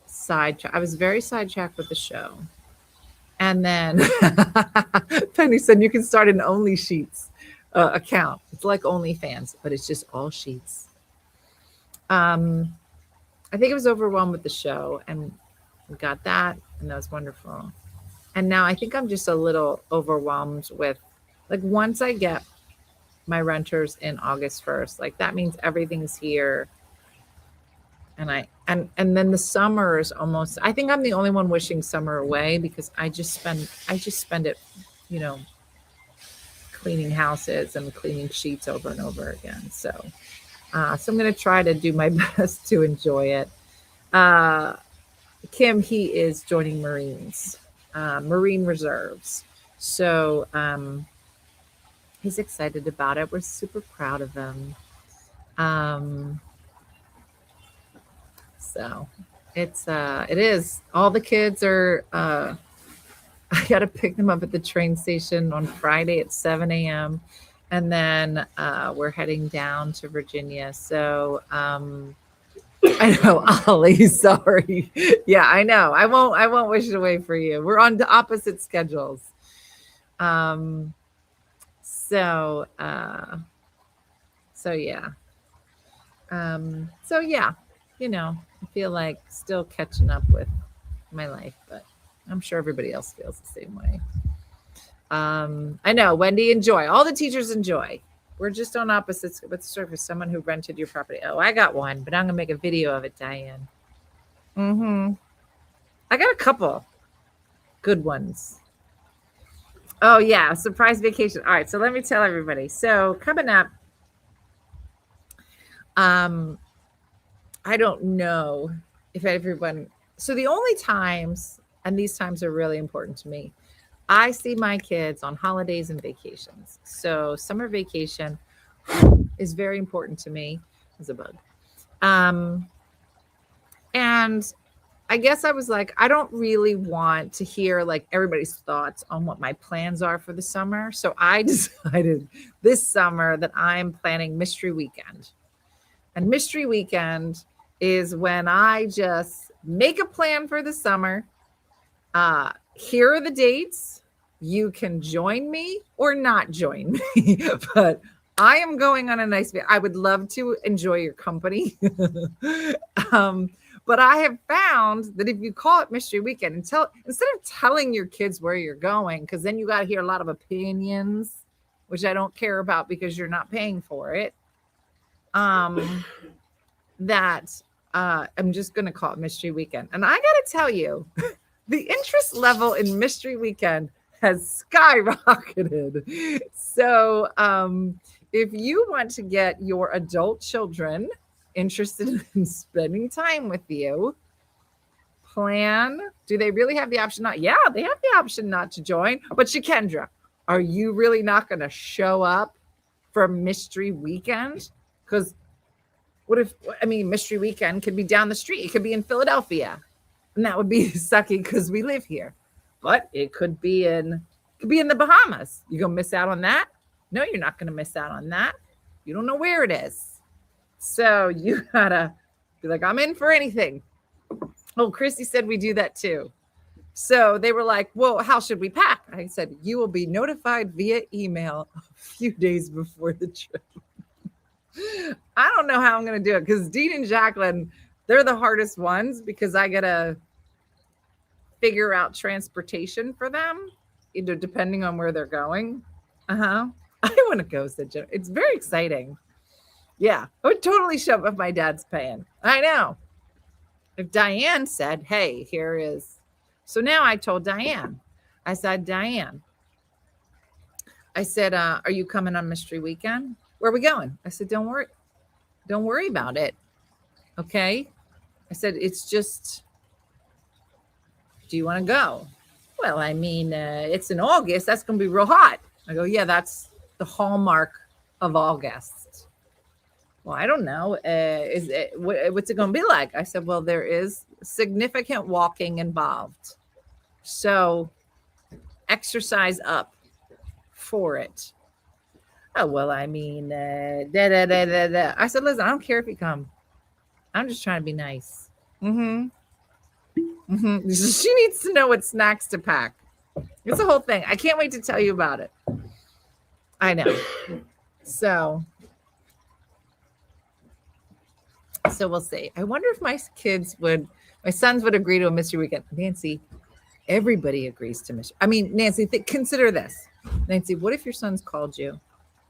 sidetracked. I was very sidetracked with the show. And then Penny said you can start an Only Sheets account. It's like OnlyFans, but it's just all sheets. I think I was overwhelmed with the show, and we got that, and that was wonderful. And now I think I'm just a little overwhelmed with, like, once I get my renters in August 1st, like that means everything's here. And then the summer is almost, I think I'm the only one wishing summer away, because I just spend it, cleaning houses and cleaning sheets over and over again. So I'm going to try to do my best to enjoy it. Kim, he is joining Marines, Marine Reserves. So he's excited about it. We're super proud of him. So it is. All the kids are, I got to pick them up at the train station on Friday at 7 a.m. And then we're heading down to Virginia. So I know, Ollie, sorry. Yeah, I know. I won't wish it away for you. We're on the opposite schedules. So yeah. I feel like still catching up with my life, but I'm sure everybody else feels the same way. I know, Wendy and Joy, all the teachers enjoy. We're just on opposites. What's the surface? Someone who rented your property. Oh, I got one, but I'm gonna make a video of it, Diane. I got a couple good ones. Oh yeah, surprise vacation. All right, so let me tell everybody. So coming up, I don't know if everyone. So the only times, and these times are really important to me, I see my kids on holidays and vacations. So summer vacation is very important to me. There's a bug. And I guess I was like, I don't really want to hear like everybody's thoughts on what my plans are for the summer. So I decided this summer that I'm planning Mystery Weekend. And Mystery Weekend is when I just make a plan for the summer. Here are the dates. You can join me or not join me, but I am going on a nice vacation. I would love to enjoy your company. But I have found that if you call it Mystery Weekend and instead of telling your kids where you're going, because then you got to hear a lot of opinions, which I don't care about because you're not paying for it. I'm just going to call it Mystery Weekend. And I got to tell you, the interest level in Mystery Weekend has skyrocketed. So if you want to get your adult children interested in spending time with you, plan. Do they really have the option not? Yeah, they have the option not to join. But Shakendra, are you really not going to show up for mystery weekend? Because what if, I mean, mystery weekend could be down the street. It could be in Philadelphia. And that would be sucky because we live here. But it could be in the Bahamas. You gonna miss out on that? No, you're not gonna miss out on that. You don't know where it is. So you gotta be like, I'm in for anything. Oh, Christy said we do that too. So they were like, well, how should we pack? I said, you will be notified via email a few days before the trip. I don't know how I'm going to do it because Dean and Jacqueline, they're the hardest ones because I got to figure out transportation for them, either depending on where they're going. I want to go, said Jen. It's very exciting. Yeah, I would totally show up if my dad's paying. I know. If Diane said, hey, here is. So now I told Diane, I said, Diane, I said, are you coming on mystery weekend? Where are we going? I said, don't worry about it. Okay. I said, it's just, do you want to go? Well, I mean, it's in August. That's going to be real hot. I go, yeah, that's the hallmark of August. Well, I don't know. What's it going to be like? I said, well, there is significant walking involved. So exercise up for it. Oh, well, I mean, I said, listen, I don't care if you come. I'm just trying to be nice. She needs to know what snacks to pack. It's a whole thing. I can't wait to tell you about it. I know. So we'll see. I wonder if my sons would agree to a mystery weekend. Nancy, everybody agrees to mystery. I mean, Nancy, consider this. Nancy, what if your sons called you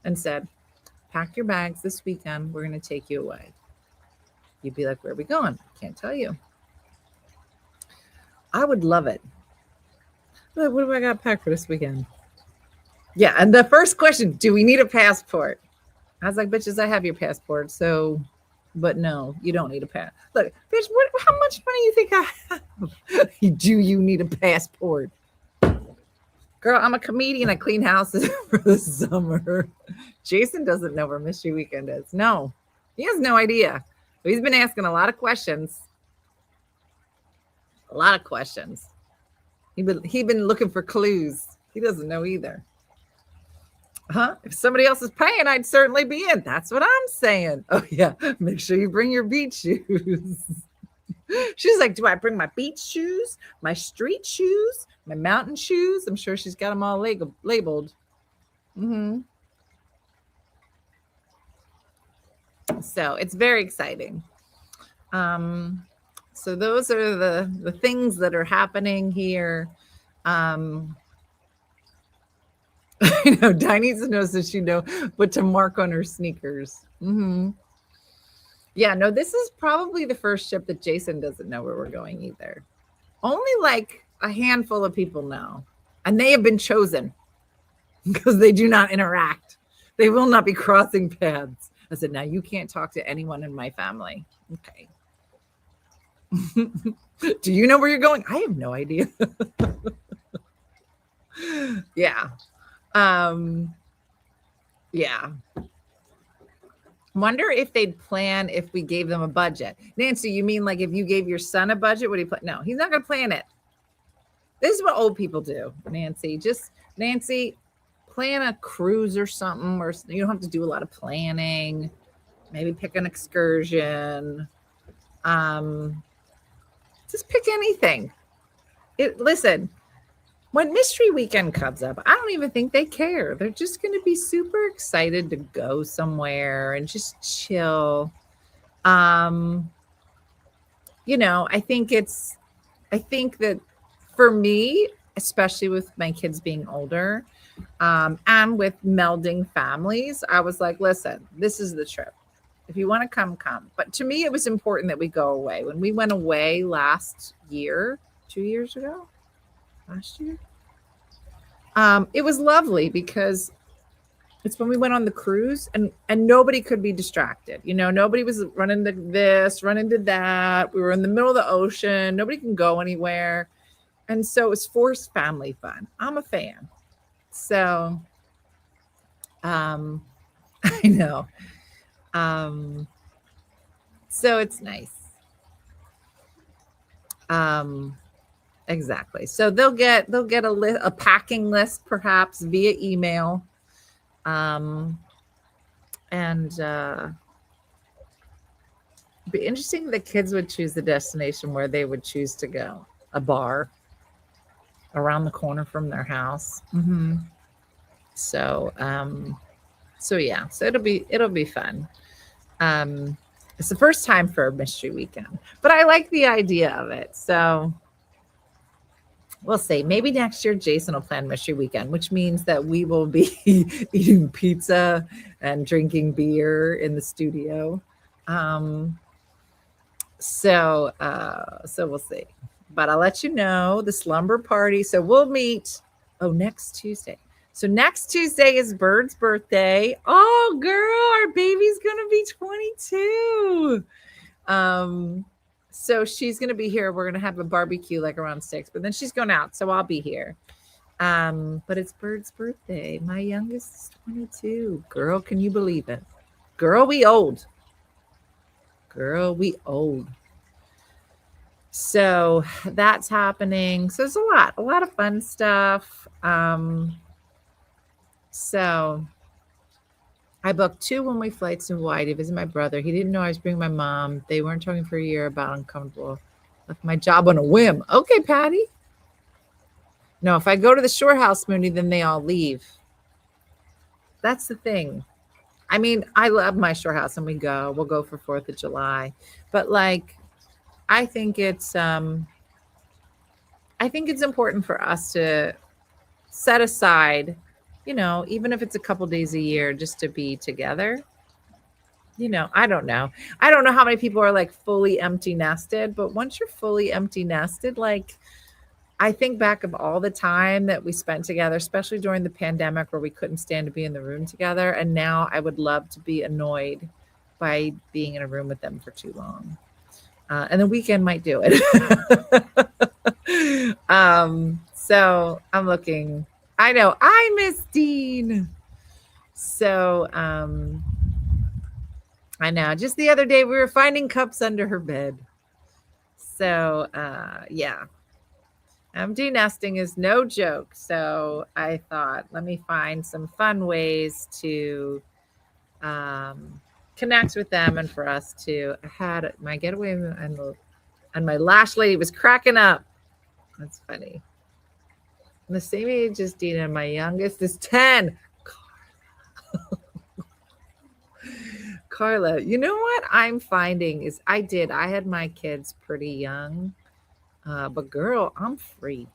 and said, pack your bags this weekend. We're going to take you away. You'd be like, where are we going? I can't tell you. I would love it. What do I got to pack for this weekend? Yeah. And the first question, do we need a passport? I was like, bitches, I have your passport. So, but no, you don't need a pass. Look, bitch, how much money you think I have? Do you need a passport? Girl, I'm a comedian. I clean houses for the summer. Jason doesn't know where mystery weekend is. No, he has no idea. But he's been asking a lot of questions. A lot of questions. He been looking for clues. He doesn't know either. If somebody else is paying, I'd certainly be in. That's what I'm saying. Oh, yeah. Make sure you bring your beach shoes. She's like, do I bring my beach shoes, my street shoes, my mountain shoes? I'm sure she's got them all labeled. So it's very exciting. So those are the things that are happening here. I know Di needs to know so she know what to mark on her sneakers. Yeah, no, this is probably the first trip that Jason doesn't know where we're going either. Only like a handful of people know. And they have been chosen because they do not interact. They will not be crossing paths. I said, now you can't talk to anyone in my family. Okay. Do you know where you're going? I have no idea. Yeah. Yeah. Wonder if they'd plan if we gave them a budget. Nancy, you mean like if you gave your son a budget, would he plan? No, he's not going to plan it. This is what old people do, Nancy. Nancy, plan a cruise or something where you don't have to do a lot of planning. Maybe pick an excursion. Just pick anything. Listen, when mystery weekend comes up, I don't even think they care. They're just going to be super excited to go somewhere and just chill. I think that for me, especially with my kids being older, and with melding families, I was like, listen, this is the trip. If you want to come. But to me, it was important that we go away. When we went away last year, 2 years ago, last year, it was lovely because It's when we went on the cruise and nobody could be distracted. You know, nobody was running to this, running to that. We were in the middle of the ocean. Nobody can go anywhere. And so it was forced family fun. I'm a fan. So I know. So it's nice. Exactly. So they'll get a packing list perhaps via email. And it'd be interesting if the kids would choose the destination where they would choose to go. A bar around the corner from their house. So yeah, so it'll be fun. It's the first time for a mystery weekend, but I like the idea of it. So we'll see. Maybe next year Jason will plan mystery weekend, which means that we will be eating pizza and drinking beer in the studio. So we'll see. But I'll let you know the slumber party. So we'll meet next Tuesday. So next Tuesday is Bird's birthday. Oh, girl, our baby's gonna be 22. So she's gonna be here. We're gonna have a barbecue like around 6, but then she's going out, so I'll be here. But it's Bird's birthday. My youngest is 22. Girl, can you believe it? Girl, we old. Girl, we old. So that's happening. So there's a lot of fun stuff. So I booked 2 one-way flights to Hawaii to visit my brother. He didn't know I was bringing my mom. They weren't talking for a year about uncomfortable. Left my job on a whim. Okay, Patty. No, if I go to the shore house, Mooney, then they all leave. That's the thing. I mean, I love my shore house and we'll go for 4th of July. But like, I think it's important for us to set aside, you know, even if it's a couple days a year, just to be together. You know, I don't know how many people are like fully empty nested, but once you're fully empty nested, like I think back of all the time that we spent together, especially during the pandemic where we couldn't stand to be in the room together. And now I would love to be annoyed by being in a room with them for too long. And the weekend might do it. So I'm looking. I know. I miss Dean. So I know. Just the other day, we were finding cups under her bed. So yeah. Empty nesting is no joke. So I thought, let me find some fun ways to connect with them and for us to. I had my getaway and my lash lady was cracking up. That's funny. I'm the same age as Dina. My youngest is 10. Carla, you know what I'm finding is I had my kids pretty young. But girl, I'm free.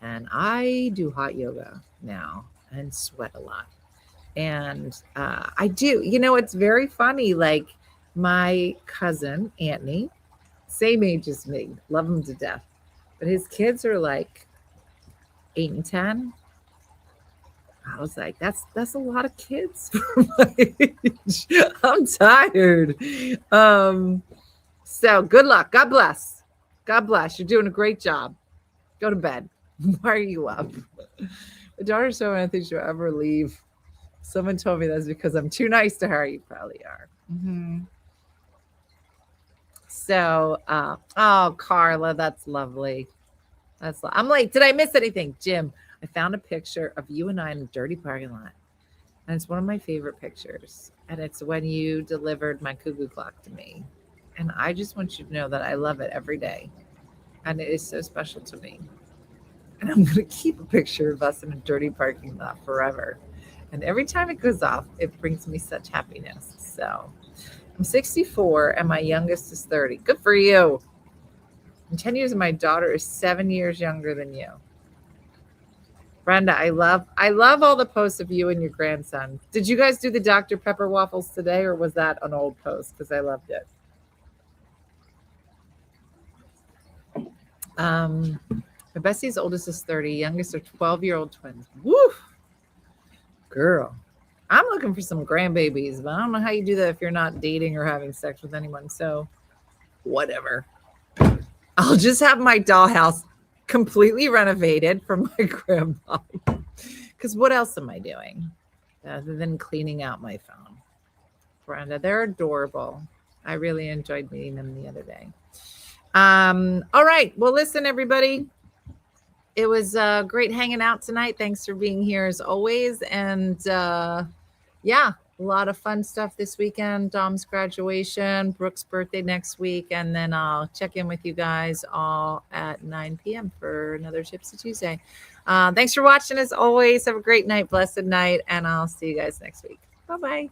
And I do hot yoga now and sweat a lot. And I do, you know, it's very funny. Like my cousin, Anthony, same age as me, love him to death. But his kids are like 8 and 10. I was like, that's a lot of kids for my age. I'm tired. So good luck. God bless. God bless. You're doing a great job. Go to bed. Why are you up? My daughter's so I don't think she'll ever leave. Someone told me that's because I'm too nice to her. You probably are. So, oh, Carla, that's lovely. I'm like, did I miss anything? Jim, I found a picture of you and I in a dirty parking lot. And it's one of my favorite pictures. And it's when you delivered my cuckoo clock to me. And I just want you to know that I love it every day. And it is so special to me. And I'm going to keep a picture of us in a dirty parking lot forever. And every time it goes off, it brings me such happiness. So I'm 64 and my youngest is 30. Good for you. In 10 years, my daughter is 7 years younger than you. Brenda, I love all the posts of you and your grandson. Did you guys do the Dr. Pepper waffles today, or was that an old post? Because I loved it. My bestie's oldest is 30. Youngest are 12-year-old twins. Woo! Girl. I'm looking for some grandbabies, but I don't know how you do that if you're not dating or having sex with anyone. So, whatever. I'll just have my dollhouse completely renovated for my grandma. Because what else am I doing other than cleaning out my phone? Brenda, they're adorable. I really enjoyed meeting them the other day. All right. Well, listen, everybody. It was great hanging out tonight. Thanks for being here as always. And yeah, a lot of fun stuff this weekend. Dom's graduation, Brooke's birthday next week. And then I'll check in with you guys all at 9 p.m. for another Tipsy Tuesday. Thanks for watching as always. Have a great night, blessed night. And I'll see you guys next week. Bye-bye.